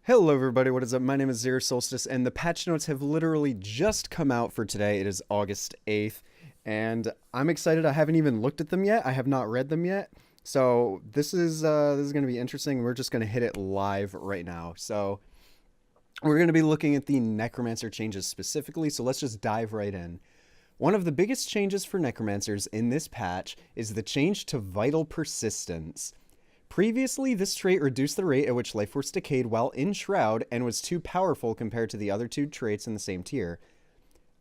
Hello everybody, what is up? My name is Zero Solstice, and the patch notes have literally just come out for today. It is August 8th, and I'm excited. I haven't even looked at them yet. I have not read them yet. So this is going to be interesting. We're just going to hit it live right now. So we're going to be looking at the Necromancer changes specifically, so let's just dive right in. One of the biggest changes for Necromancers in this patch is the change to Vital Persistence. Previously, this trait reduced the rate at which life force decayed while in Shroud and was too powerful compared to the other two traits in the same tier.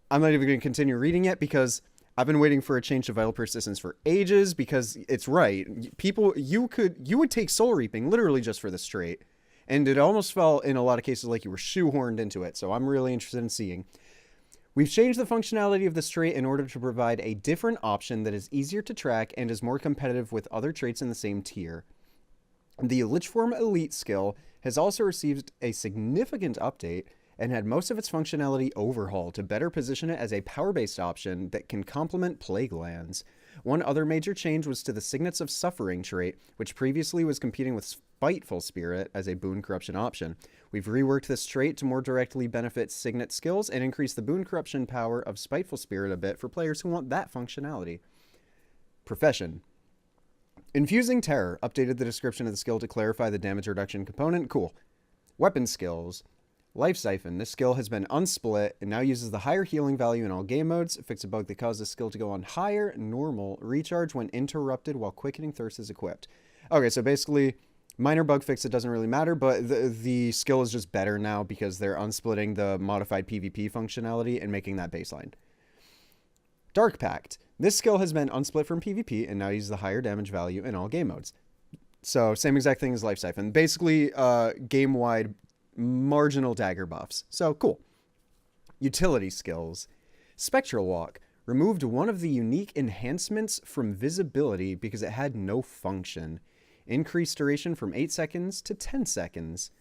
I'm not even going to continue reading it because I've been waiting for a change to Vital Persistence for ages because it's right. People, you would take Soul Reaping literally just for this trait, and it almost felt in a lot of cases like you were shoehorned into it, so I'm really interested in seeing. We've changed the functionality of this trait in order to provide a different option that is easier to track and is more competitive with other traits in the same tier. The Lichform Elite skill has also received a significant update and had most of its functionality overhauled to better position it as a power-based option that can complement Plague Lands. One other major change was to the Signets of Suffering trait, which previously was competing with Spiteful Spirit as a boon corruption option. We've reworked this trait to more directly benefit Signet skills and increase the boon corruption power of Spiteful Spirit a bit for players who want that functionality. Profession. Infusing Terror updated the description of the skill to clarify the damage reduction component. Cool. Weapon skills. Life Siphon. This skill has been unsplit and now uses the higher healing value in all game modes. Fix a bug that caused this skill to go on higher normal recharge when interrupted while Quickening Thirst is equipped. Okay, so basically, minor bug fix, it doesn't really matter, but the skill is just better now because they're unsplitting the modified PvP functionality and making that baseline. Dark Pact. This skill has been unsplit from PvP and now uses the higher damage value in all game modes. So same exact thing as Life Siphon. Basically, game-wide marginal dagger buffs. So cool. Utility skills. Spectral Walk. Removed one of the unique enhancements from visibility because it had no function. Increased duration from 8 seconds to 10 seconds.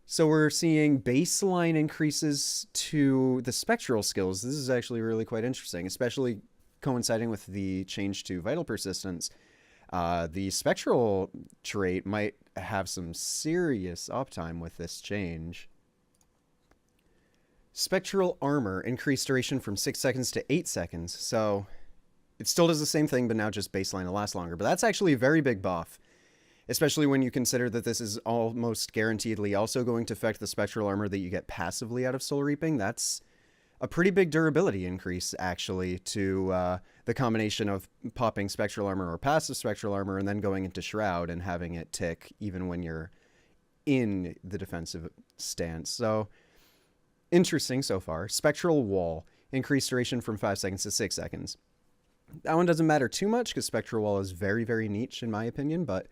So we're seeing baseline increases to the spectral skills. This is actually really quite interesting, especially coinciding with the change to Vital Persistence. The spectral trait might have some serious uptime with this change. Spectral Armor, increased duration from 6 seconds to 8 seconds. So it still does the same thing, but now just baseline to last longer. But that's actually a very big buff, especially when you consider that this is almost guaranteedly also going to affect the Spectral Armor that you get passively out of Soul Reaping. That's a pretty big durability increase, actually, to the combination of popping Spectral Armor or passive Spectral Armor and then going into Shroud and having it tick even when you're in the defensive stance. So, interesting so far. Spectral Wall, increased duration from 5 seconds to 6 seconds. That one doesn't matter too much because Spectral Wall is very, very niche in my opinion, but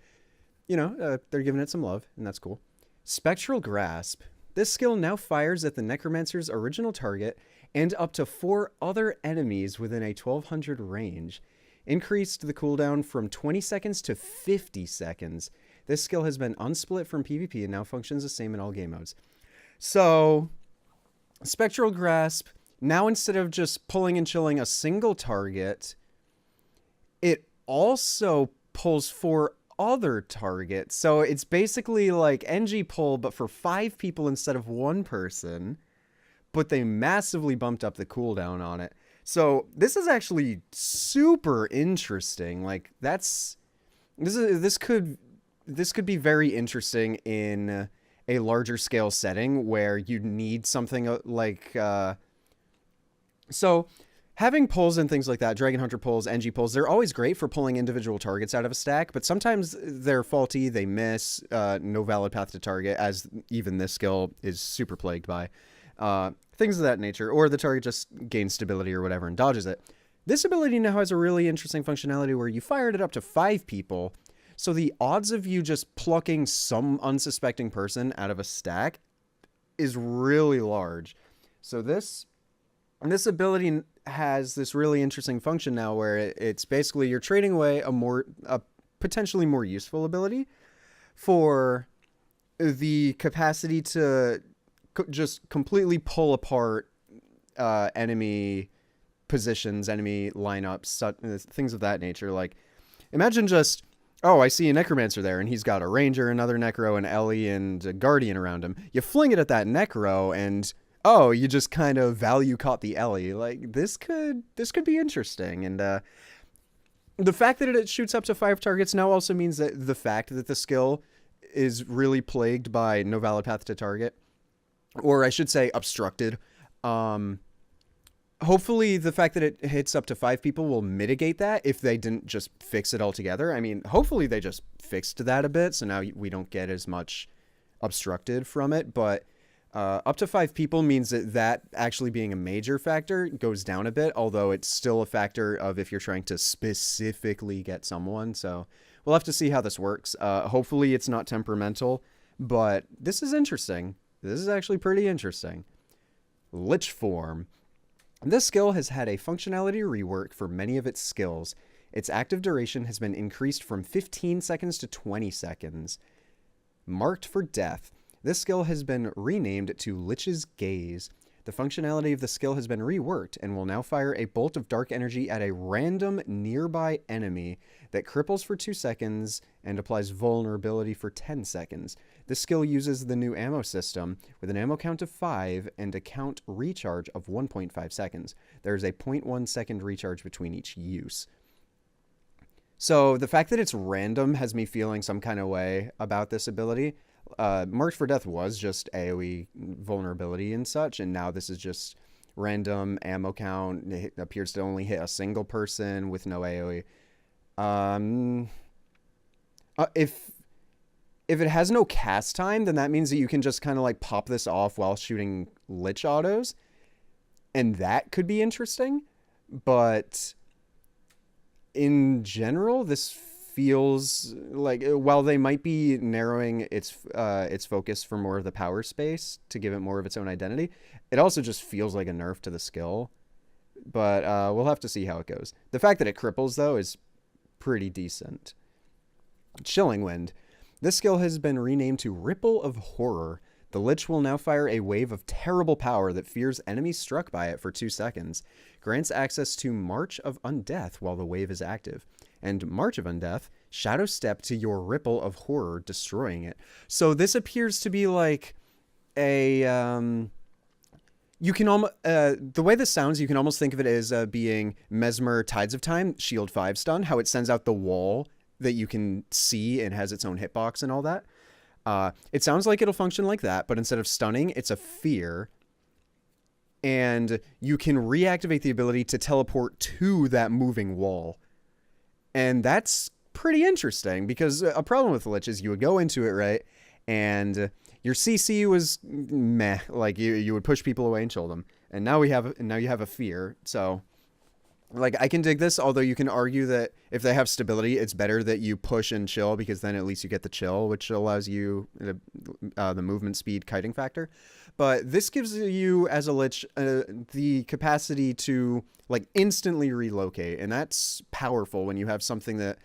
you know, they're giving it some love, and that's cool. Spectral Grasp. This skill now fires at the Necromancer's original target and up to 4 other enemies within a 1200 range. Increased the cooldown from 20 seconds to 50 seconds. This skill has been unsplit from PvP and now functions the same in all game modes. So, Spectral Grasp, now instead of just pulling and chilling a single target, it also pulls 4 other targets. So it's basically like NG pull, but for 5 people instead of 1 person. But they massively bumped up the cooldown on it. So this is actually super interesting. Like this could be very interesting in a larger scale setting where you need something like so having pulls and things like that, Dragon Hunter pulls, NG pulls, they're always great for pulling individual targets out of a stack, but sometimes they're faulty, they miss, no valid path to target, as even this skill is super plagued by. Things of that nature, or the target just gains stability or whatever and dodges it. This ability now has a really interesting functionality where you fired it up to 5 people, so the odds of you just plucking some unsuspecting person out of a stack is really large. So this ability has this really interesting function now where it's basically you're trading away a potentially more useful ability for the capacity to just completely pull apart enemy positions, enemy lineups, things of that nature. Like, imagine just oh, I see a Necromancer there, and he's got a Ranger, another Necro, an Ellie, and a Guardian around him. You fling it at that Necro, and oh, you just kind of value caught the Ellie. Like this could be interesting, and the fact that it shoots up to 5 targets now also means that the fact that the skill is really plagued by no valid path to target, or I should say obstructed. Hopefully the fact that it hits up to 5 people will mitigate that if they didn't just fix it altogether. I mean, hopefully they just fixed that a bit, so now we don't get as much obstructed from it, but up to 5 people means that actually being a major factor goes down a bit, although it's still a factor of if you're trying to specifically get someone. So we'll have to see how this works. Hopefully it's not temperamental, but this is interesting. This is actually pretty interesting. Lich Form. This skill has had a functionality rework for many of its skills. Its active duration has been increased from 15 seconds to 20 seconds. Marked for Death. This skill has been renamed to Lich's Gaze. The functionality of the skill has been reworked and will now fire a bolt of dark energy at a random nearby enemy that cripples for 2 seconds and applies vulnerability for 10 seconds. This skill uses the new ammo system with an ammo count of 5 and a count recharge of 1.5 seconds. There is a 0.1 second recharge between each use. So the fact that it's random has me feeling some kind of way about this ability. Marked for Death was just AoE vulnerability and such, and now this is just random ammo count. It appears to only hit a single person with no AoE. If it has no cast time, then that means that you can just kind of like pop this off while shooting Lich autos, and that could be interesting. But in general, this feels like, while they might be narrowing its focus for more of the power space to give it more of its own identity, it also just feels like a nerf to the skill. But we'll have to see how it goes. The fact that it cripples, though, is pretty decent. Chilling Wind. This skill has been renamed to Ripple of Horror. The Lich will now fire a wave of terrible power that fears enemies struck by it for 2 seconds. Grants access to March of Undeath while the wave is active. And March of Undeath, shadow step to your Ripple of Horror, destroying it. So this appears to be like a you can almost the way this sounds, you can almost think of it as being Mesmer Tides of Time Shield 5 stun, how it sends out the wall that you can see and has its own hitbox and all that. It sounds like it'll function like that, but instead of stunning, it's a fear. And you can reactivate the ability to teleport to that moving wall. And that's pretty interesting, because a problem with the Lich is you would go into it, right? And your CC was meh, like you would push people away and chill them. And now you have a fear. So like, I can dig this, although you can argue that if they have stability, it's better that you push and chill, because then at least you get the chill, which allows you the movement speed kiting factor. But this gives you, as a Lich, the capacity to like instantly relocate, and that's powerful when you have something that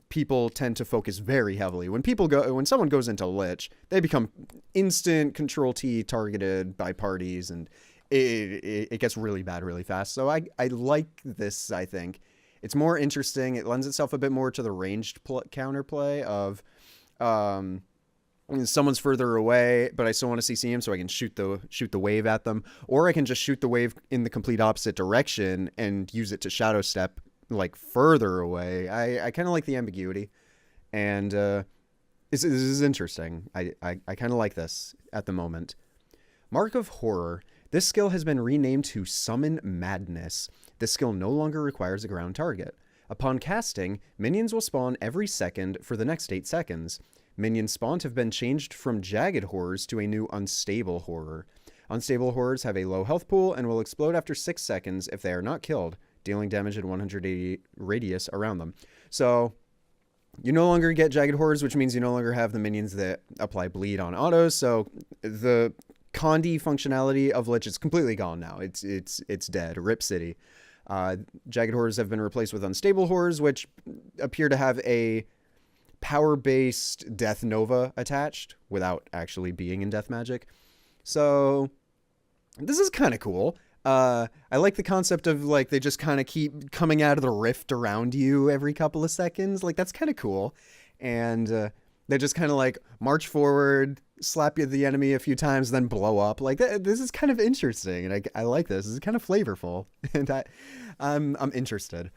people tend to focus very heavily. When someone goes into Lich, they become instant Control T targeted by parties, and it gets really bad really fast. So I like this. I think it's more interesting. It lends itself a bit more to the ranged counterplay of someone's further away, but I still want to CC him, so I can shoot the wave at them, or I can just shoot the wave in the complete opposite direction and use it to shadow step like further away. I kind of like the ambiguity, and this is interesting. I kind of like this at the moment. Mark of Horror. This skill has been renamed to Summon Madness. This skill no longer requires a ground target. Upon casting, minions will spawn every second for the next 8 seconds. Minions spawned have been changed from Jagged Horrors to a new Unstable Horror. Unstable Horrors have a low health pool and will explode after 6 seconds if they are not killed, dealing damage at 180 radius around them. So you no longer get Jagged Horrors, which means you no longer have the minions that apply bleed on autos. So the Condi functionality of Lich is completely gone now. It's dead. Rip City. Jagged Horrors have been replaced with Unstable Horrors, which appear to have a power-based Death Nova attached without actually being in Death Magic. So this is kind of cool. I like the concept of like they just kind of keep coming out of the rift around you every couple of seconds. Like that's kind of cool, and they just kind of like march forward, slap you the enemy a few times, then blow up. Like this is kind of interesting, and I like this. This is kind of flavorful, and I'm interested.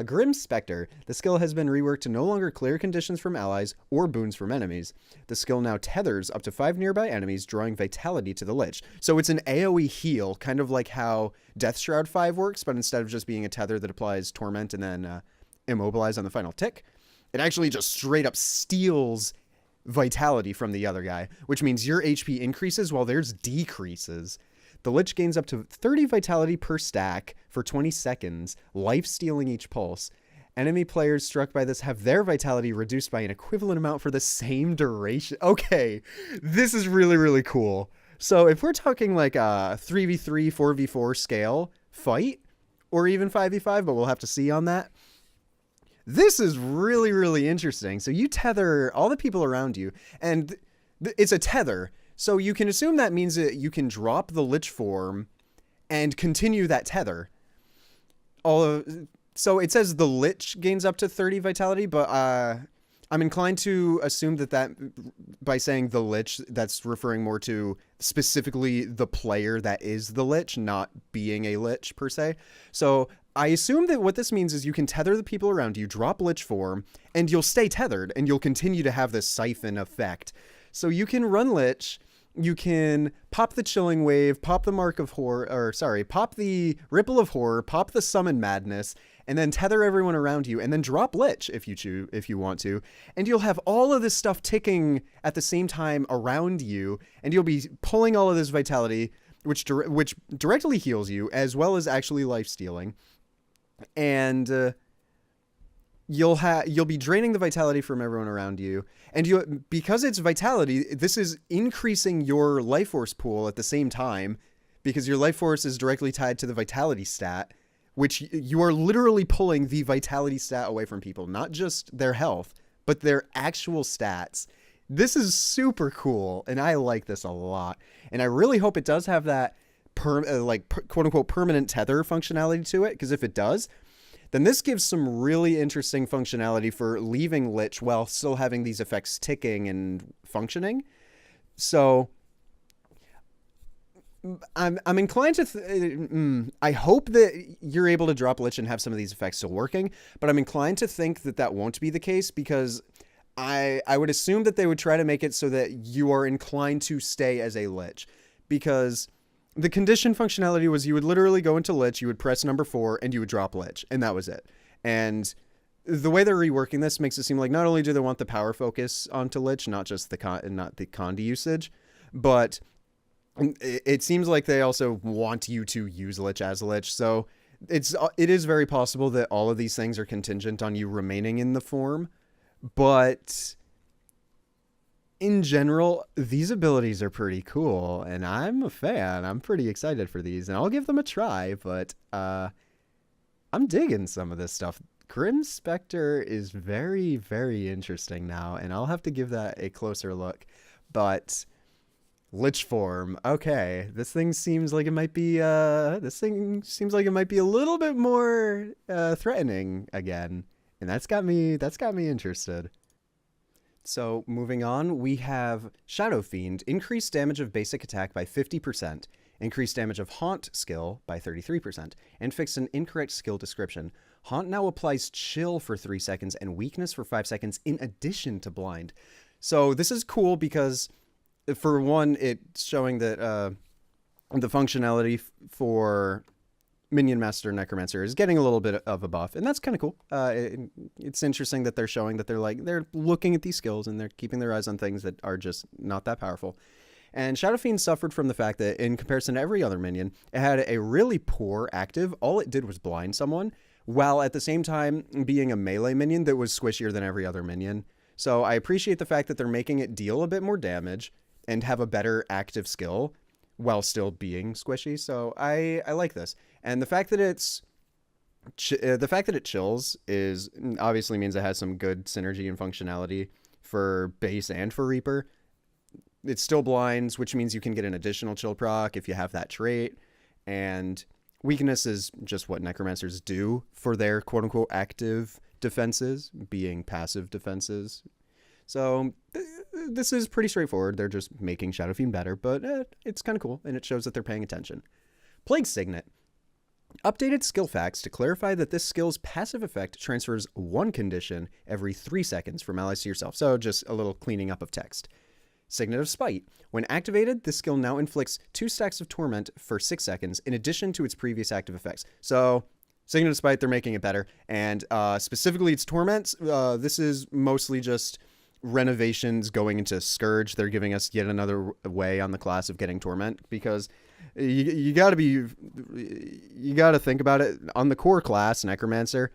Grim Spectre. The skill has been reworked to no longer clear conditions from allies or boons from enemies. The skill now tethers up to 5 nearby enemies, drawing vitality to the Lich. So it's an AoE heal, kind of like how Death Shroud 5 works, but instead of just being a tether that applies Torment and then Immobilize on the final tick, it actually just straight up steals vitality from the other guy, which means your HP increases while theirs decreases. The Lich gains up to 30 vitality per stack for 20 seconds, life-stealing each pulse. Enemy players struck by this have their vitality reduced by an equivalent amount for the same duration. Okay, this is really, really cool. So if we're talking like a 3v3, 4v4 scale fight, or even 5v5, but we'll have to see on that, this is really, really interesting. So you tether all the people around you, and it's a tether. So you can assume that means that you can drop the Lich form and continue that tether. So it says the Lich gains up to 30 vitality, but I'm inclined to assume that by saying the Lich, that's referring more to specifically the player that is the Lich, not being a Lich per se. So I assume that what this means is you can tether the people around you, drop Lich form, and you'll stay tethered, and you'll continue to have this siphon effect. So you can run Lich, you can pop the Chilling Wave, pop the Mark of Horror, pop the Ripple of Horror, pop the Summon Madness, and then tether everyone around you, and then drop Lich if you want to, and you'll have all of this stuff ticking at the same time around you, and you'll be pulling all of this vitality, which directly heals you, as well as actually life-stealing, and you'll be draining the vitality from everyone around you, and because it's vitality, this is increasing your life force pool at the same time, because your life force is directly tied to the vitality stat, which you are literally pulling the vitality stat away from people, not just their health, but their actual stats. This is super cool, and I like this a lot, and I really hope it does have that quote unquote permanent tether functionality to it, because if it does, then this gives some really interesting functionality for leaving Lich while still having these effects ticking and functioning. So I'm inclined to I hope that you're able to drop Lich and have some of these effects still working, but I'm inclined to think that won't be the case, because I would assume that they would try to make it so that you are inclined to stay as a Lich, because the condition functionality was you would literally go into Lich, you would press number 4, and you would drop Lich, and that was it. And the way they're reworking this makes it seem like not only do they want the power focus onto Lich, not just the Condi usage, but it seems like they also want you to use Lich as Lich. So it is very possible that all of these things are contingent on you remaining in the form, but in general, these abilities are pretty cool, and I'm a fan. I'm pretty excited for these, and I'll give them a try, but I'm digging some of this stuff. Grim Spectre is very, very interesting now, and I'll have to give that a closer look. But Lich form, okay, this thing seems like it might be a little bit more threatening again, and that's got me interested. So moving on, we have Shadow Fiend, increased damage of basic attack by 50%, increased damage of Haunt skill by 33%, and fixed an incorrect skill description. Haunt now applies Chill for 3 seconds and Weakness for 5 seconds in addition to Blind. So this is cool because, for one, it's showing that the functionality for Minion Master Necromancer is getting a little bit of a buff, and that's kind of cool. It's interesting that they're showing that they're looking at these skills and they're keeping their eyes on things that are just not that powerful. And Shadow Fiend suffered from the fact that, in comparison to every other minion, it had a really poor active. All it did was blind someone, while at the same time being a melee minion that was squishier than every other minion. So I appreciate the fact that they're making it deal a bit more damage and have a better active skill while still being squishy. So I like this. And the fact that it chills is obviously means it has some good synergy and functionality for base and for Reaper. It still blinds, which means you can get an additional chill proc if you have that trait. and weakness is just what necromancers do for their quote-unquote active defenses, being passive defenses. So this is pretty straightforward. They're just making Shadow Fiend better, but it's kind of cool, and it shows that they're paying attention. Plague Signet. Updated skill facts to clarify that this skill's passive effect transfers one condition every 3 seconds from allies to yourself. So just a little cleaning up of text. Signet of Spite. When activated, this skill now inflicts 2 stacks of torment for 6 seconds in addition to its previous active effects. So Signet of Spite, they're making it better. And specifically its torment, this is mostly just renovations going into Scourge. They're giving us yet another way on the class of getting torment, because you got to think about it. On the core class, Necromancer,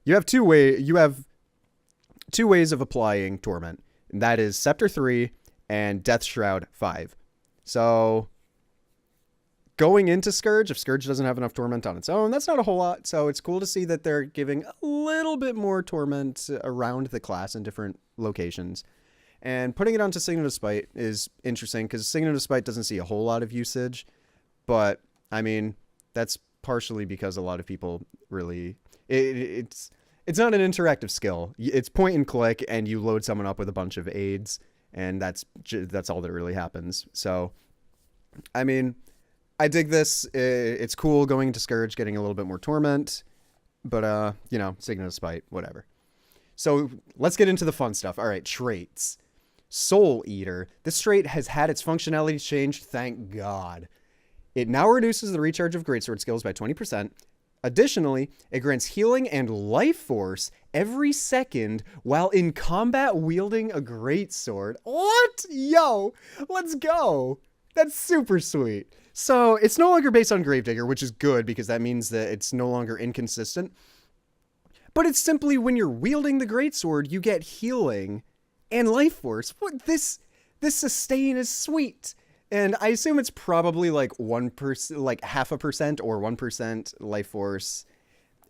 you have two ways of applying torment, and that is Scepter 3 and Death Shroud 5. So going into Scourge, if Scourge doesn't have enough torment on its own, that's not a whole lot. So it's cool to see that they're giving a little bit more torment around the class in different locations. And putting it onto Signet of Spite is interesting, because Signet of Spite doesn't see a whole lot of usage. But, I mean, that's partially because a lot of people really... It's not an interactive skill. It's point and click, and you load someone up with a bunch of aids, and that's all that really happens. So, I mean, I dig this. It's cool going into Scourge, getting a little bit more torment. But, you know, Signet of Spite, whatever. So, let's get into the fun stuff. All right, traits. Soul Eater. This trait has had its functionality changed, thank God. It now reduces the recharge of greatsword skills by 20%. Additionally, it grants healing and life force every second while in combat wielding a greatsword. What? Yo, let's go. That's super sweet. So it's no longer based on Gravedigger, which is good because that means that it's no longer inconsistent. But it's simply when you're wielding the greatsword, you get healing and life force. What this sustain is sweet. And I assume it's probably like 1%, like 0.5% or 1% life force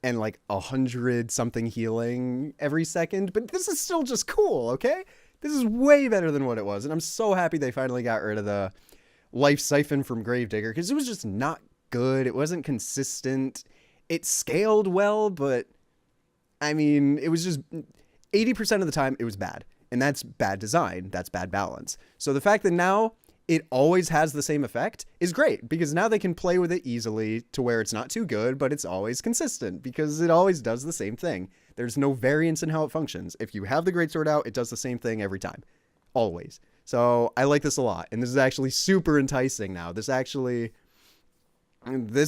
and like 100 something healing every second. But this is still just cool, okay? This is way better than what it was. And I'm so happy they finally got rid of the life siphon from Gravedigger, because it was just not good. It wasn't consistent. It scaled well, but I mean, it was just 80% of the time it was bad. And that's bad design. That's bad balance. So the fact that now it always has the same effect is great, because now they can play with it easily to where it's not too good, but it's always consistent because it always does the same thing. There's no variance in how it functions. If you have the greatsword out, it does the same thing every time. Always. So I like this a lot. And this is actually super enticing now. This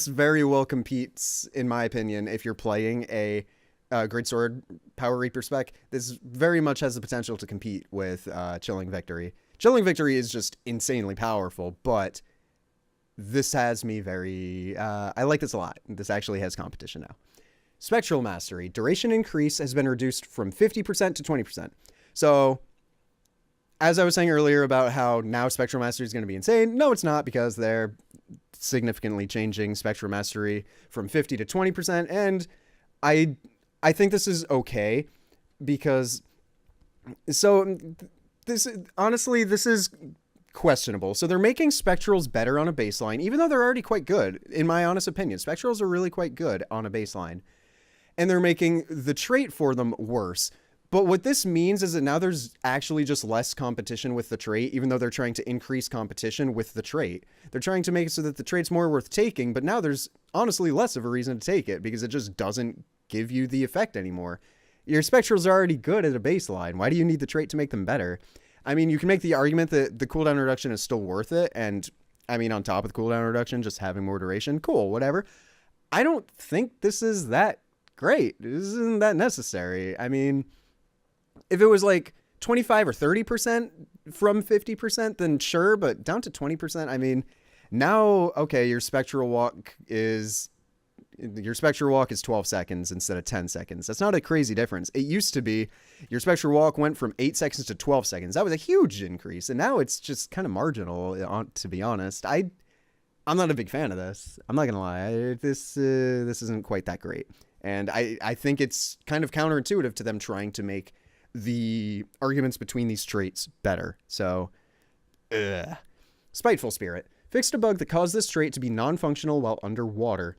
very well competes, in my opinion, if you're playing a greatsword Power Reaper spec. This very much has the potential to compete with Chilling Victory. Chilling Victory is just insanely powerful, but this has me very... I like this a lot. This actually has competition now. Spectral Mastery. Duration increase has been reduced from 50% to 20%. So, as I was saying earlier about how now Spectral Mastery is going to be insane, no, it's not, because they're significantly changing Spectral Mastery from 50 to 20%, and I think this is okay, because... So... Honestly, this is questionable. So they're making Spectrals better on a baseline, even though they're already quite good, in my honest opinion. Spectrals are really quite good on a baseline. And they're making the trait for them worse. But what this means is that now there's actually just less competition with the trait, even though they're trying to increase competition with the trait. They're trying to make it so that the trait's more worth taking, but now there's honestly less of a reason to take it, because it just doesn't give you the effect anymore. Your Spectrals are already good at a baseline. Why do you need the trait to make them better? I mean, you can make the argument that the cooldown reduction is still worth it, and I mean, on top of the cooldown reduction, just having more duration, cool, whatever. I don't think this is that great. This isn't that necessary. I mean, if it was like 25 or 30% from 50%, then sure, but down to 20%, I mean, now, okay, your Spectral Walk is 12 seconds instead of 10 seconds. That's not a crazy difference. It used to be your Spectral Walk went from 8 seconds to 12 seconds. That was a huge increase, and now it's just kind of marginal, to be honest. I'm not a big fan of this. I'm not gonna lie. This isn't quite that great, and I think it's kind of counterintuitive to them trying to make the arguments between these traits better. So, Spiteful Spirit. Fixed a bug that caused this trait to be non-functional while underwater.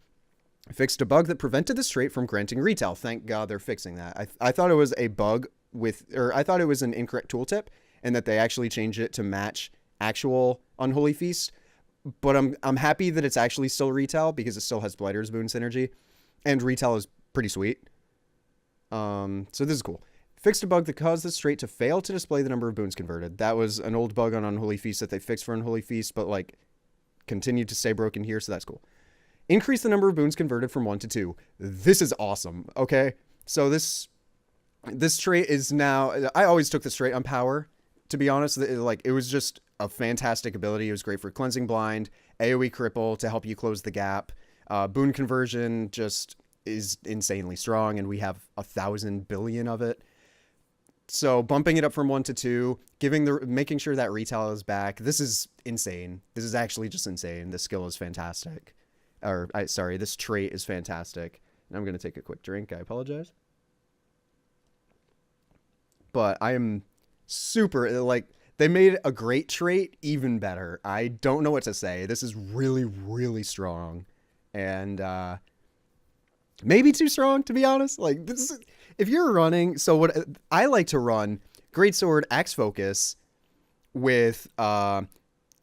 Fixed a bug that prevented this trait from granting retail. Thank God they're fixing that. I thought it was a bug I thought it was an incorrect tooltip, and that they actually changed it to match actual Unholy Feast. But I'm happy that it's actually still retail, because it still has Blighter's Boon synergy, and retail is pretty sweet. So this is cool. Fixed a bug that caused this trait to fail to display the number of boons converted. That was an old bug on Unholy Feast that they fixed for Unholy Feast, but like continued to stay broken here, so that's cool. Increase the number of boons converted from 1 to 2. This is awesome. Okay, so this trait is now. I always took this trait on power. To be honest, like it was just a fantastic ability. It was great for cleansing blind, AoE cripple to help you close the gap. Boon conversion just is insanely strong, and we have 1,000 billion of it. So bumping it up from 1 to 2, making sure that retail is back. This is insane. This is actually just insane. This skill is fantastic. This trait is fantastic. And I'm going to take a quick drink. I apologize. But I am super, like, they made a great trait even better. I don't know what to say. This is really, really strong. And, maybe too strong, to be honest. Like, this is, if you're running, so what I like to run Greatsword Axe Focus with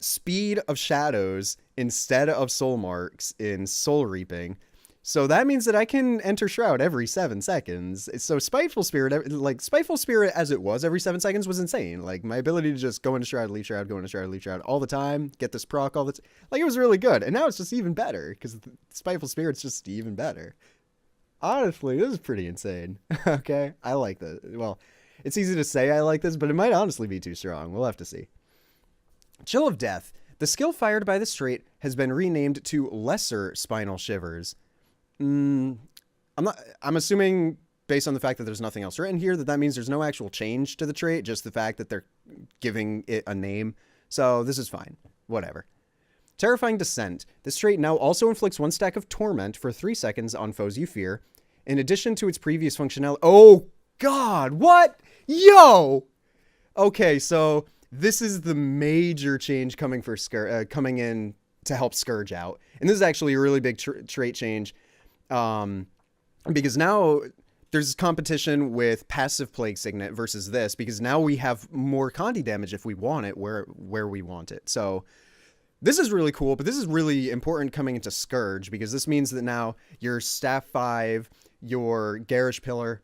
Speed of Shadows instead of Soul Marks in Soul Reaping. So that means that I can enter Shroud every 7 seconds. So Spiteful Spirit as it was every 7 seconds was insane. Like, my ability to just go into Shroud, leave Shroud, go into Shroud, leave Shroud all the time, get this proc all the time. Like, it was really good. And now it's just even better, because Spiteful Spirit's just even better. Honestly, this is pretty insane. Okay, I like this. Well, it's easy to say I like this, but it might honestly be too strong. We'll have to see. Chill of Death. The skill fired by this trait has been renamed to Lesser Spinal Shivers. I'm assuming, based on the fact that there's nothing else written here, that means there's no actual change to the trait, just the fact that they're giving it a name. So this is fine. Whatever. Terrifying Descent. This trait now also inflicts 1 stack of Torment for 3 seconds on foes you fear, in addition to its previous functionality. Oh, God, what? Yo! Okay, so this is the major change coming in to help Scourge out. And this is actually a really big trait change, because now there's competition with passive Plague Signet versus this, because now we have more Condi damage if we want it, where we want it. So this is really cool, but this is really important coming into Scourge, because this means that now your Staff 5, your Garish Pillar,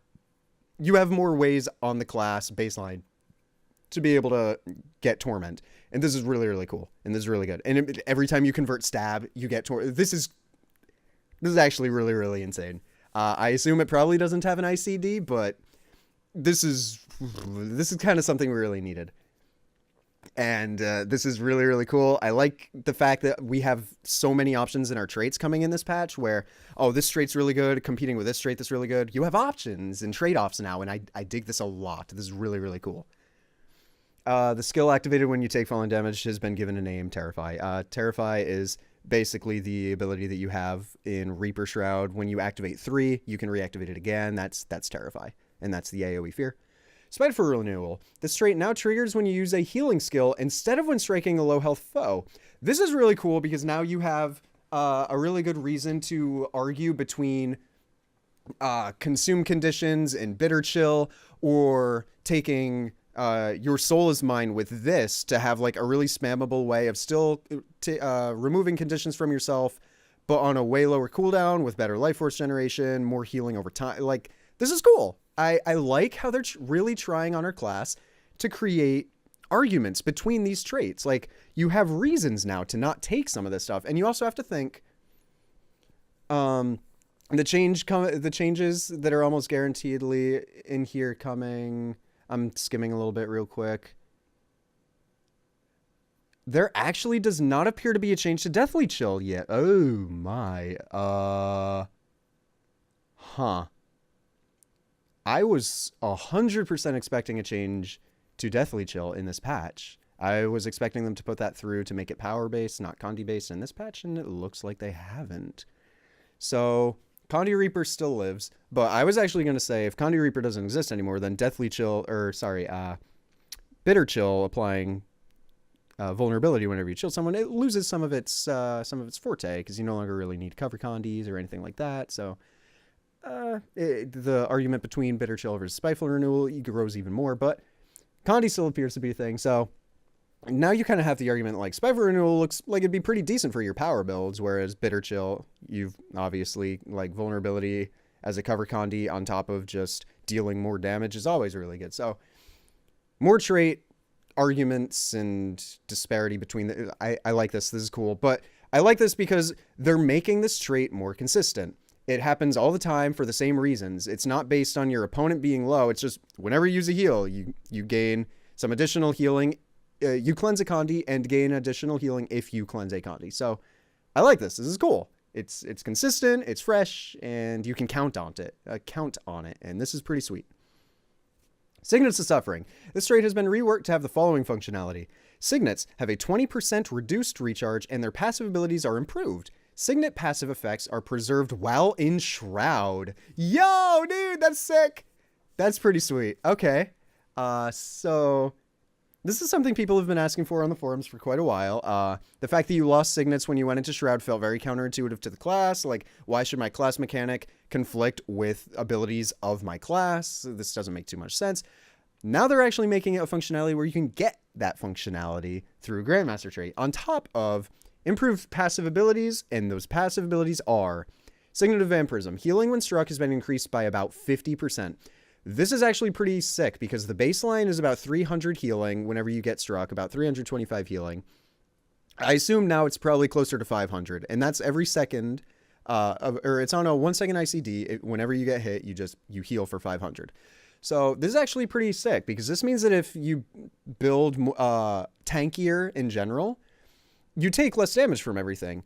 you have more ways on the class baseline to be able to get Torment. And this is really, really cool. And this is really good. And every time you convert Stab, you get Torment. This is actually really, really insane. I assume it probably doesn't have an ICD, but this is kind of something we really needed. And this is really, really cool. I like the fact that we have so many options in our traits coming in this patch where, oh, this trait's really good, competing with this trait that's really good. You have options and trade-offs now, and I dig this a lot. This is really, really cool. The skill activated when you take falling damage has been given a name, Terrify. Terrify is basically the ability that you have in Reaper Shroud. When you activate 3, you can reactivate it again. That's Terrify, and that's the AoE fear. Spite for Renewal. This trait now triggers when you use a healing skill instead of when striking a low health foe. This is really cool because now you have a really good reason to argue between consume conditions and bitter chill, or taking your soul is mine with this to have like a really spammable way of still removing conditions from yourself, but on a way lower cooldown with better life force generation, more healing over time. Like, this is cool. I like how they're really trying on our class to create arguments between these traits. Like, you have reasons now to not take some of this stuff, and you also have to think the changes that are almost guaranteedly in here coming. I'm skimming a little bit real quick. There actually does not appear to be a change to Deathly Chill yet. Oh my. Huh. I was 100% expecting a change to Deathly Chill in this patch. I was expecting them to put that through to make it power-based, not Condi-based in this patch, and it looks like they haven't. So, Condi Reaper still lives, but I was actually going to say, if Condi Reaper doesn't exist anymore, then Deathly Chill, Bitter Chill applying vulnerability whenever you chill someone, it loses some of its forte because you no longer really need cover condies or anything like that. So the argument between bitter chill versus spiteful renewal grows even more, but condi still appears to be a thing. So now you kind of have the argument like spiteful renewal looks like it'd be pretty decent for your power builds, whereas bitter chill, you've obviously like vulnerability as a cover condi on top of just dealing more damage is always really good. So more trait arguments and disparity between I like this. This is cool, but I like this because they're making this trait more consistent. It happens all the time for the same reasons. It's not based on your opponent being low. It's just whenever you use a heal, you gain some additional healing. You cleanse a condi and gain additional healing if you cleanse a condi. So I like this. This is cool. It's consistent, it's fresh, and you can count on it. And this is pretty sweet. Signets of Suffering. This trait has been reworked to have the following functionality. Signets have a 20% reduced recharge, and their passive abilities are improved. Signet passive effects are preserved while in Shroud. Yo, dude, that's sick. That's pretty sweet. Okay. So this is something people have been asking for on the forums for quite a while. The fact that you lost Signets when you went into Shroud felt very counterintuitive to the class. Like, why should my class mechanic conflict with abilities of my class? This doesn't make too much sense. Now they're actually making it a functionality where you can get that functionality through a Grandmaster trait on top of improved passive abilities, and those passive abilities are Signet of Vampirism. Healing when struck has been increased by about 50%. This is actually pretty sick because the baseline is about 300 healing whenever you get struck, about 325 healing. I assume now it's probably closer to 500, and that's every second, or it's on a 1 second ICD. Whenever you get hit, you heal for 500. So this is actually pretty sick because this means that if you build tankier in general, you take less damage from everything,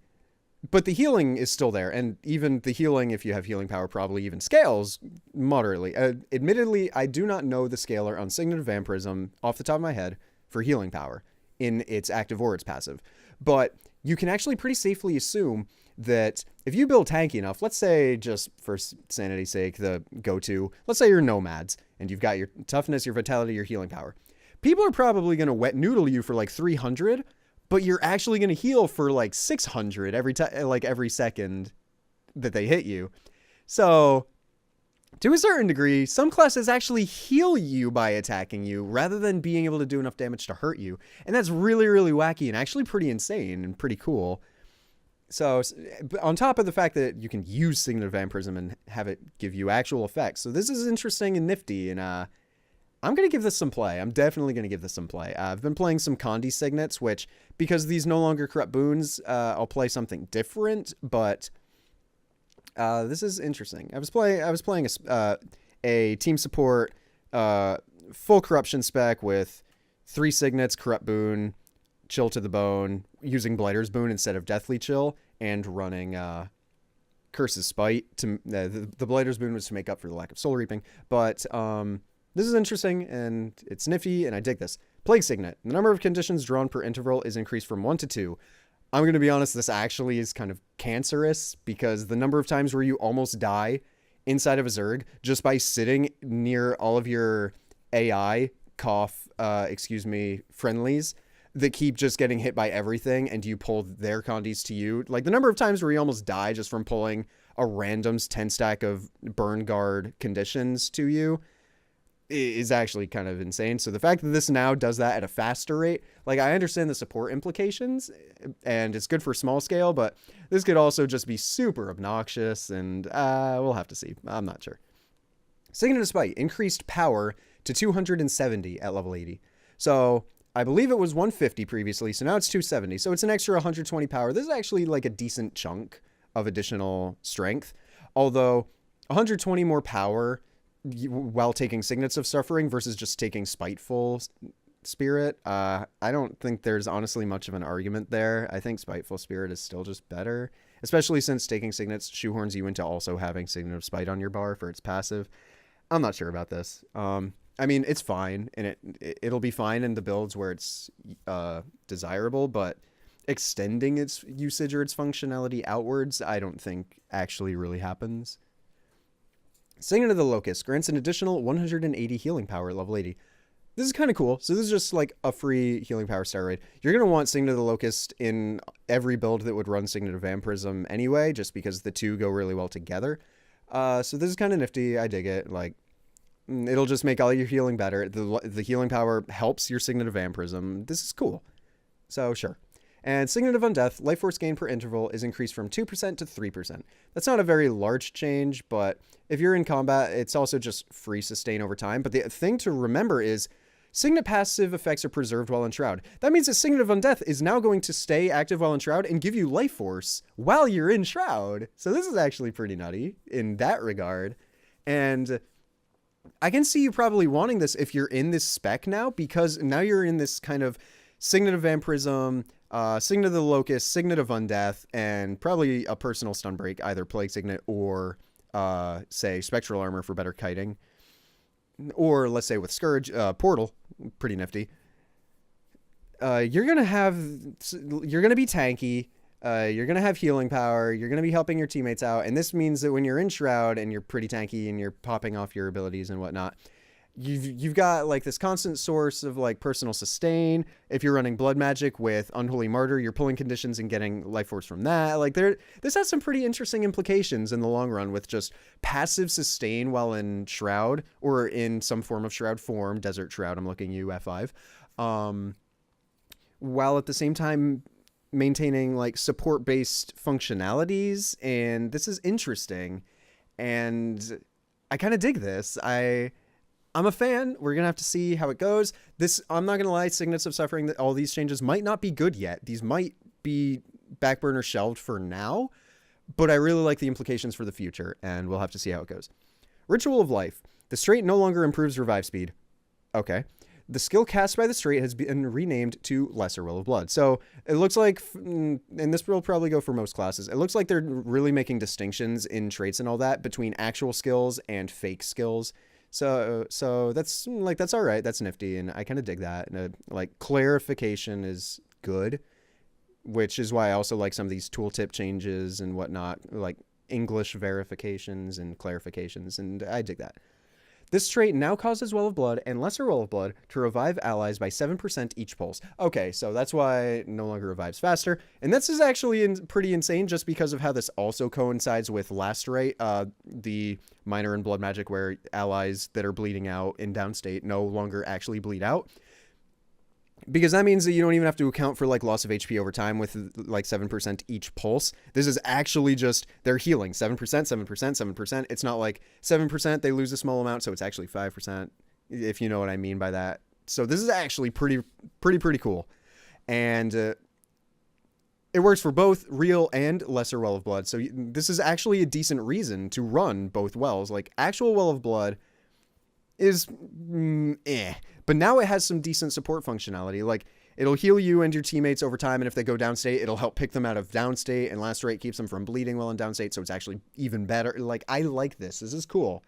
but the healing is still there. And even the healing, if you have healing power, probably even scales moderately. Admittedly, I do not know the scaler on Signet of Vampirism off the top of my head for healing power in its active or its passive. But you can actually pretty safely assume that if you build tanky enough, let's say just for sanity's sake, the go-to, let's say you're nomads and you've got your toughness, your vitality, your healing power. People are probably going to wet noodle you for like 300, but you're actually going to heal for like 600 every second that they hit you. So to a certain degree, some classes actually heal you by attacking you rather than being able to do enough damage to hurt you. And that's really, really wacky and actually pretty insane and pretty cool. So on top of the fact that you can use Signet of Vampirism and have it give you actual effects. So this is interesting and nifty, and I'm going to give this some play. I'm definitely going to give this some play. I've been playing some Condi Signets, which, because these no longer corrupt boons, I'll play something different, but this is interesting. I was playing a team support full corruption spec with 3 Signets, corrupt boon, chill to the bone, using Blighter's boon instead of Deathly Chill, and running Curse's Spite. The Blighter's boon was to make up for the lack of Soul Reaping, but this is interesting, and it's nifty, and I dig this. Plague Signet. The number of conditions drawn per interval is increased from 1 to 2. I'm going to be honest, this actually is kind of cancerous, because the number of times where you almost die inside of a Zerg just by sitting near all of your AI, friendlies that keep just getting hit by everything, and you pull their condis to you. Like, the number of times where you almost die just from pulling a random's 10 stack of burn guard conditions to you is actually kind of insane. So the fact that this now does that at a faster rate, like, I understand the support implications and it's good for small scale, but this could also just be super obnoxious, and we'll have to see. I'm not sure. Signet of Spite, increased power to 270 at level 80. So I believe it was 150 previously, so now it's 270. So it's an extra 120 power. This is actually like a decent chunk of additional strength, although 120 more power while taking Signets of Suffering versus just taking Spiteful Spirit, I don't think there's honestly much of an argument there. I think Spiteful Spirit is still just better, especially since taking Signets shoehorns you into also having Signet of Spite on your bar for its passive. I'm not sure about this. I mean, it's fine, and it'll be fine in the builds where it's desirable, but extending its usage or its functionality outwards, I don't think actually really happens. Signet of the Locust grants an additional 180 healing power at level 80. This is kind of cool. So this is just like a free healing power steroid. You're going to want Signet of the Locust in every build that would run Signet of Vampirism anyway, just because the two go really well together. So this is kind of nifty. I dig it. Like, it'll just make all your healing better. The healing power helps your Signet of Vampirism. This is cool. So sure. And Signet of Undeath, life force gain per interval is increased from 2% to 3%. That's not a very large change, but if you're in combat, it's also just free sustain over time. But the thing to remember is Signet passive effects are preserved while in Shroud. That means that Signet of Undeath is now going to stay active while in Shroud and give you life force while you're in Shroud. So this is actually pretty nutty in that regard. And I can see you probably wanting this if you're in this spec now, because now you're in this kind of Signet of Vampirism, Signet of the Locust, Signet of Undeath, and probably a personal stun break, either Plague Signet or, say, Spectral Armor for better kiting. Or, let's say, with Scourge, Portal, pretty nifty. You're going to be tanky, you're going to have healing power, you're going to be helping your teammates out, and this means that when you're in Shroud and you're pretty tanky and you're popping off your abilities and whatnot, you've got like this constant source of like personal sustain. If you're running blood magic with Unholy Martyr, you're pulling conditions and getting life force from that. Like this has some pretty interesting implications in the long run with just passive sustain while in Shroud or in some form of Shroud form, Desert Shroud. I'm looking you F5. While at the same time maintaining like support based functionalities. And this is interesting. And I kind of dig this. I'm a fan. We're going to have to see how it goes. I'm not going to lie, Signets of Suffering, that all these changes might not be good yet. These might be back burner shelved for now, but I really like the implications for the future, and we'll have to see how it goes. Ritual of Life. The Straight no longer improves revive speed. Okay. The skill cast by the Straight has been renamed to Lesser Will of Blood. So it looks like, and this will probably go for most classes, it looks like they're really making distinctions in traits and all that between actual skills and fake skills. So that's all right. That's nifty, and I kind of dig that. And like clarification is good, which is why I also like some of these tooltip changes and whatnot, like English verifications and clarifications, and I dig that. This trait now causes Well of Blood and Lesser Well of Blood to revive allies by 7% each pulse. Okay, so that's why it no longer revives faster. And this is actually pretty insane just because of how this also coincides with Lacerate, the minor in blood magic where allies that are bleeding out in downstate no longer actually bleed out. Because that means that you don't even have to account for like loss of HP over time with like 7% each pulse. This is actually just they're healing 7%, 7%, 7%. It's not like 7%, they lose a small amount, so it's actually 5%, if you know what I mean by that. So this is actually pretty cool. And it works for both real and lesser Well of Blood. So this is actually a decent reason to run both wells. Like actual Well of Blood is but now it has some decent support functionality. Like it'll heal you and your teammates over time, and if they go downstate, it'll help pick them out of downstate, and Lacerate keeps them from bleeding while in downstate, so it's actually even better. Like I like this. This is cool.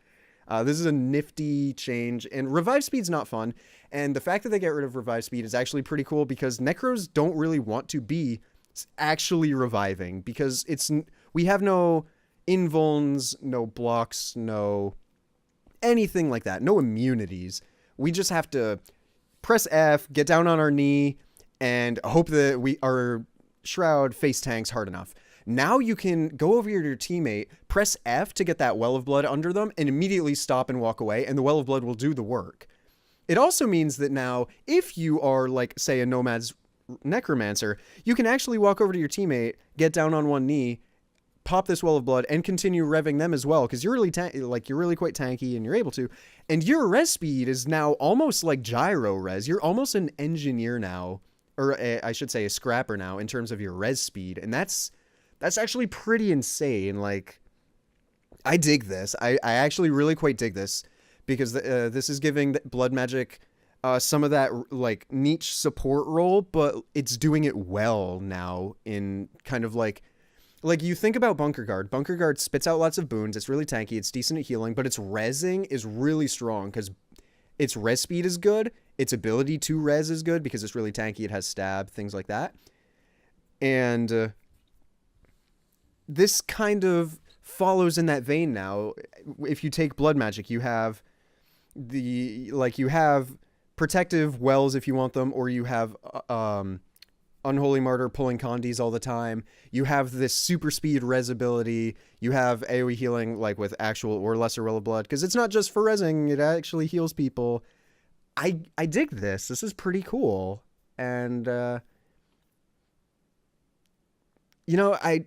This is a nifty change, and revive speed's not fun, and the fact that they get rid of revive speed is actually pretty cool because Necros don't really want to be actually reviving because we have no invulns, no blocks, no anything like that, no immunities. We just have to press F, get down on our knee, and hope that our Shroud face tanks hard enough. Now you can go over to your teammate, press F to get that Well of Blood under them, and immediately stop and walk away, and the Well of Blood will do the work. It also means that now, if you are, like, say, a Nomad's Necromancer, you can actually walk over to your teammate, get down on one knee, pop this Well of Blood, and continue revving them as well, because you're really you're really quite tanky, and you're able to. And your res speed is now almost like gyro res. You're almost an engineer now, or I should say a scrapper now, in terms of your res speed, and that's actually pretty insane. Like, I dig this. I actually really quite dig this, because this is giving blood magic some of that like niche support role, but it's doing it well now in kind of like you think about Bunker Guard. Bunker Guard spits out lots of boons. It's really tanky. It's decent at healing, but its rezzing is really strong because its res speed is good. Its ability to res is good because it's really tanky. It has stab, things like that. And this kind of follows in that vein now. If you take blood magic, you have protective wells if you want them, or you have Unholy Martyr pulling condies all the time. You have this super speed res ability. You have AoE healing like with actual or lesser will of blood, because it's not just for resing, it actually heals people. I dig this. This is pretty cool. And you know, I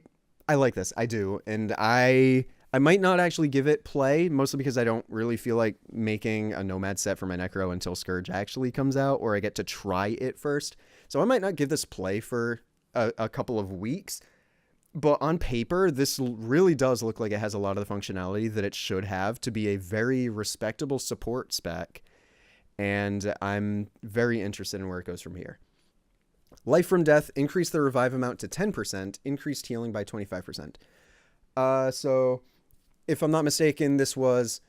like this. I do. And I might not actually give it play, mostly because I don't really feel like making a Nomad set for my Necro until Scourge actually comes out, or I get to try it first. So I might not give this play for a couple of weeks. But on paper, this really does look like it has a lot of the functionality that it should have to be a very respectable support spec. And I'm very interested in where it goes from here. Life from Death, increase the revive amount to 10%, increased healing by 25%. So, if I'm not mistaken, this was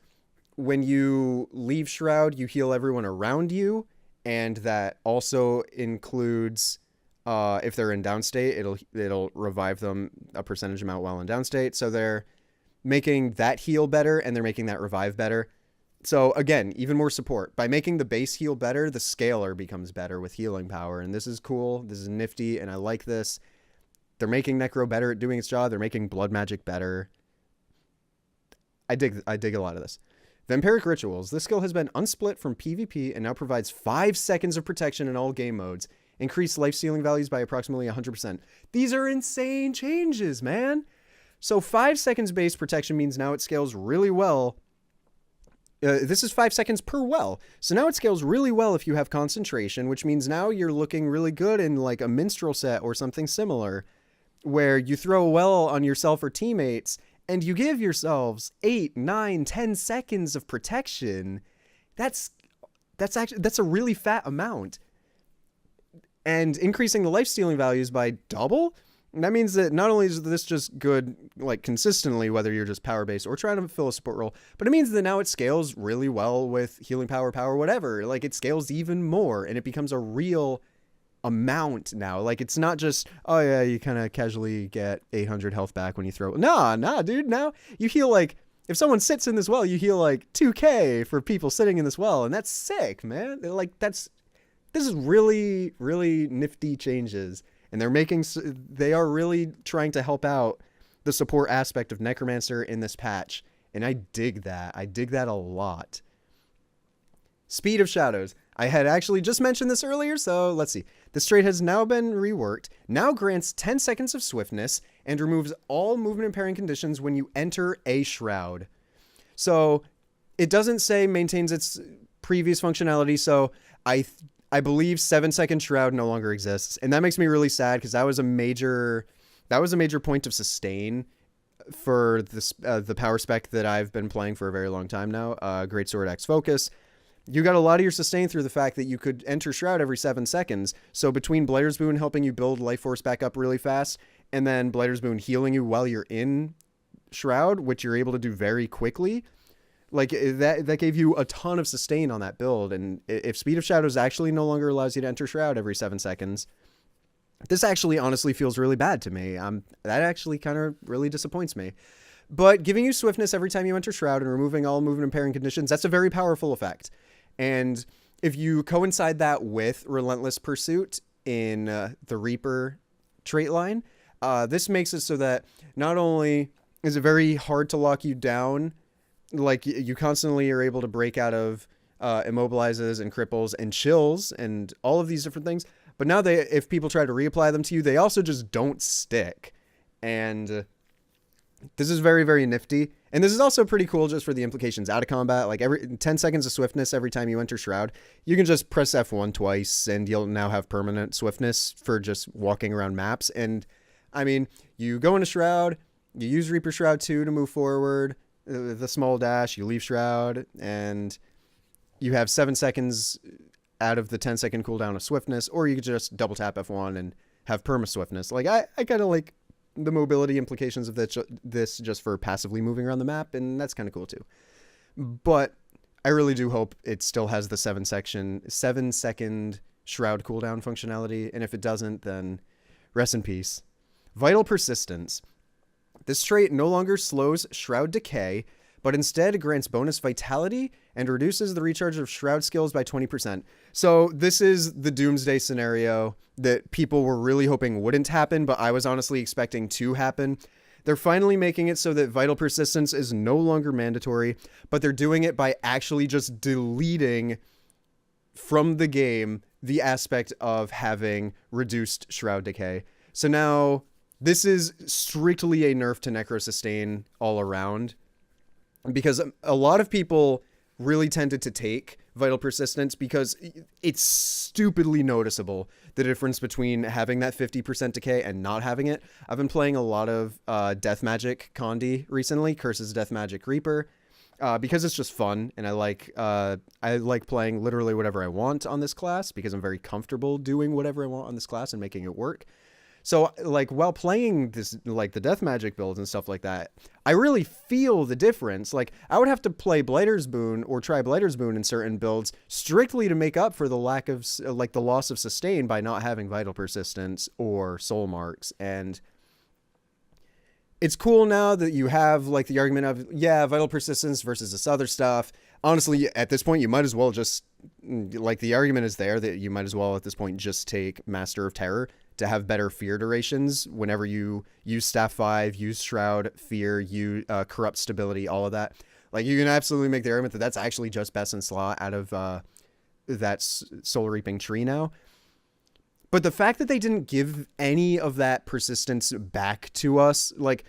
when you leave Shroud, you heal everyone around you, and that also includes if they're in downstate, it'll revive them a percentage amount while in downstate. So they're making that heal better, and they're making that revive better. So again, even more support. By making the base heal better, the scalar becomes better with healing power. And this is cool. This is nifty, and I like this. They're making Necro better at doing its job. They're making Blood Magic better. I dig a lot of this. Vampiric Rituals. This skill has been unsplit from PvP and now provides 5 seconds of protection in all game modes. Increased life stealing values by approximately 100%. These are insane changes, man. So 5 seconds base protection means now it scales really well. This is 5 seconds per well. So now it scales really well if you have concentration, which means now you're looking really good in like a minstrel set or something similar, where you throw a well on yourself or teammates and you give yourselves 8, 9, 10 seconds of protection. That's a really fat amount. And increasing the life stealing values by double, that means that not only is this just good, like, consistently, whether you're just power based or trying to fill a support role, but it means that now it scales really well with healing power, whatever. Like, it scales even more, and it becomes a real amount now. Like, it's not just, oh yeah, you kind of casually get 800 health back when you throw. Nah, dude. Now you heal, like, if someone sits in this well, you heal like 2k for people sitting in this well, and that's sick, man. Like, this is really, really nifty changes. And they are really trying to help out the support aspect of Necromancer in this patch. And I dig that. I dig that a lot. Speed of Shadows. I had actually just mentioned this earlier, so let's see. This trait has now been reworked. Now grants 10 seconds of swiftness and removes all movement impairing conditions when you enter a shroud. So it doesn't say maintains its previous functionality, so I believe 7-second shroud no longer exists, and that makes me really sad because that was a major point of sustain for this the power spec that I've been playing for a very long time now. Greatsword X Focus. You got a lot of your sustain through the fact that you could enter shroud every 7 seconds. So between Blighter's Boon helping you build life force back up really fast, and then Blighter's Boon healing you while you're in shroud, which you're able to do very quickly. Like, that gave you a ton of sustain on that build, and if Speed of Shadows actually no longer allows you to enter Shroud every 7 seconds, this actually honestly feels really bad to me. That actually kind of really disappoints me. But giving you swiftness every time you enter Shroud and removing all movement impairing conditions, that's a very powerful effect. And if you coincide that with Relentless Pursuit in the Reaper trait line, this makes it so that not only is it very hard to lock you down, like, you constantly are able to break out of immobilizes and cripples and chills and all of these different things. But now if people try to reapply them to you, they also just don't stick. And this is very, very nifty. And this is also pretty cool just for the implications out of combat. Like, every 10 seconds of swiftness every time you enter Shroud, you can just press F1 twice and you'll now have permanent swiftness for just walking around maps. And I mean, you go into Shroud, you use Reaper Shroud 2 to move forward, the small dash, you leave Shroud, and you have 7 seconds out of the 10-second cooldown of swiftness, or you could just double tap F1 and have perma swiftness. Like, I kind of like the mobility implications of this just for passively moving around the map, and that's kind of cool too. But I really do hope it still has the 7-second Shroud cooldown functionality, and if it doesn't, then rest in peace. Vital Persistence. This trait no longer slows Shroud decay, but instead grants bonus vitality and reduces the recharge of Shroud skills by 20%. So this is the doomsday scenario that people were really hoping wouldn't happen, but I was honestly expecting to happen. They're finally making it so that Vital Persistence is no longer mandatory, but they're doing it by actually just deleting from the game the aspect of having reduced Shroud Decay. So now this is strictly a nerf to Necro Sustain all around, because a lot of people really tended to take Vital Persistence because it's stupidly noticeable, the difference between having that 50% decay and not having it. I've been playing a lot of Death Magic Condi recently, Curses Death Magic Reaper, because it's just fun, and I like playing literally whatever I want on this class because I'm very comfortable doing whatever I want on this class and making it work. So, like, while playing this, like, the Death Magic builds and stuff like that, I really feel the difference. Like, I would have to play Blighter's Boon or try Blighter's Boon in certain builds strictly to make up for the lack of, like, the loss of sustain by not having Vital Persistence or Soul Marks. And it's cool now that you have, like, the argument of, yeah, Vital Persistence versus this other stuff. Honestly, at this point, you might as well just, like, the argument is there that you might as well, at this point, just take Master of Terror to have better fear durations whenever you use Staff 5, use Shroud, Fear, use Corrupt Stability, all of that. Like, you can absolutely make the argument that that's actually just best in slot out of that Soul Reaping tree now. But the fact that they didn't give any of that persistence back to us, like,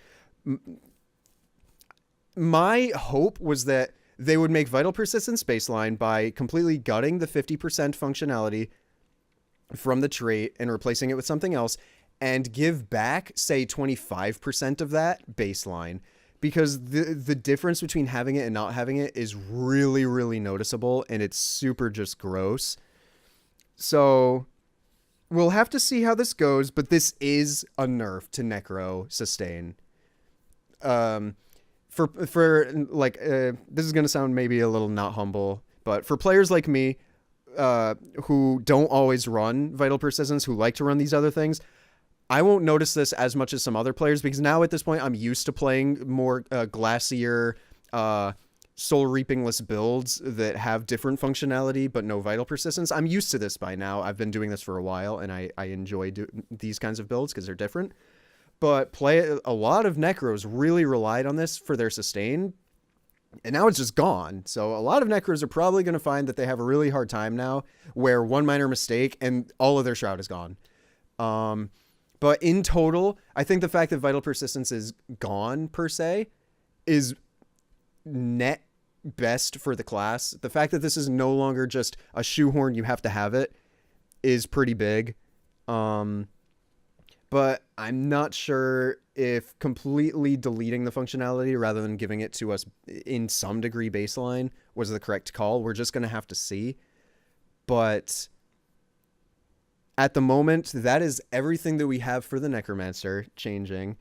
my hope was that they would make Vital Persistence baseline by completely gutting the 50% functionality from the trait and replacing it with something else, and give back, say, 25% of that baseline, because the difference between having it and not having it is really, really noticeable, and it's super just gross. So we'll have to see how this goes, but this is a nerf to Necro Sustain. For like, this is going to sound maybe a little not humble, but for players like me, who don't always run Vital Persistence, who like to run these other things, I won't notice this as much as some other players, because now at this point I'm used to playing more glacier, soul reapingless builds that have different functionality but no Vital Persistence. I'm used to this by now. I've been doing this for a while, and I enjoy these kinds of builds because they're different. But a lot of Necros really relied on this for their sustain, and now it's just gone. So a lot of Necros are probably going to find that they have a really hard time now, where one minor mistake and all of their Shroud is gone. But in total, I think the fact that Vital Persistence is gone, per se, is net best for the class. The fact that this is no longer just a shoehorn, you have to have it, is pretty big. But I'm not sure if completely deleting the functionality rather than giving it to us in some degree baseline was the correct call. We're just going to have to see. But at the moment, that is everything that we have for the Necromancer changing.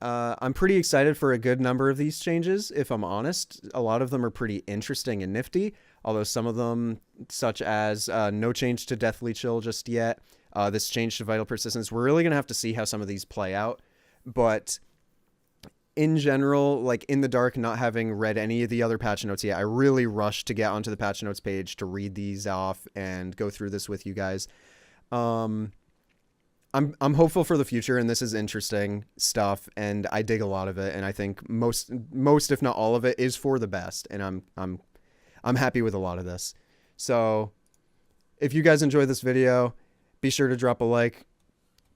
I'm pretty excited for a good number of these changes, if I'm honest. A lot of them are pretty interesting and nifty, although some of them, such as no change to Deathly Chill just yet, this change to Vital Persistence, we're really going to have to see how some of these play out. But in general, like, in the dark, not having read any of the other patch notes yet, I really rushed to get onto the patch notes page to read these off and go through this with you guys. I'm hopeful for the future, and this is interesting stuff, and I dig a lot of it, and I think most if not all of it is for the best, and I'm happy with a lot of this. So if you guys enjoyed this video, be sure to drop a like,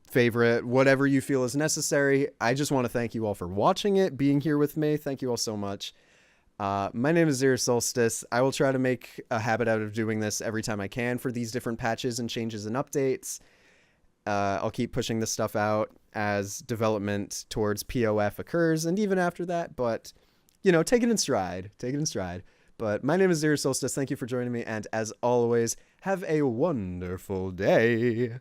favorite, whatever you feel is necessary. I just want to thank you all for watching it, being here with me. Thank you all so much. My name is Zero Solstice. I will try to make a habit out of doing this every time I can for these different patches and changes and updates. I'll keep pushing this stuff out as development towards POF occurs, and even after that, but, you know, take it in stride. Take it in stride. But my name is Zero Solstice. Thank you for joining me, and as always, have a wonderful day.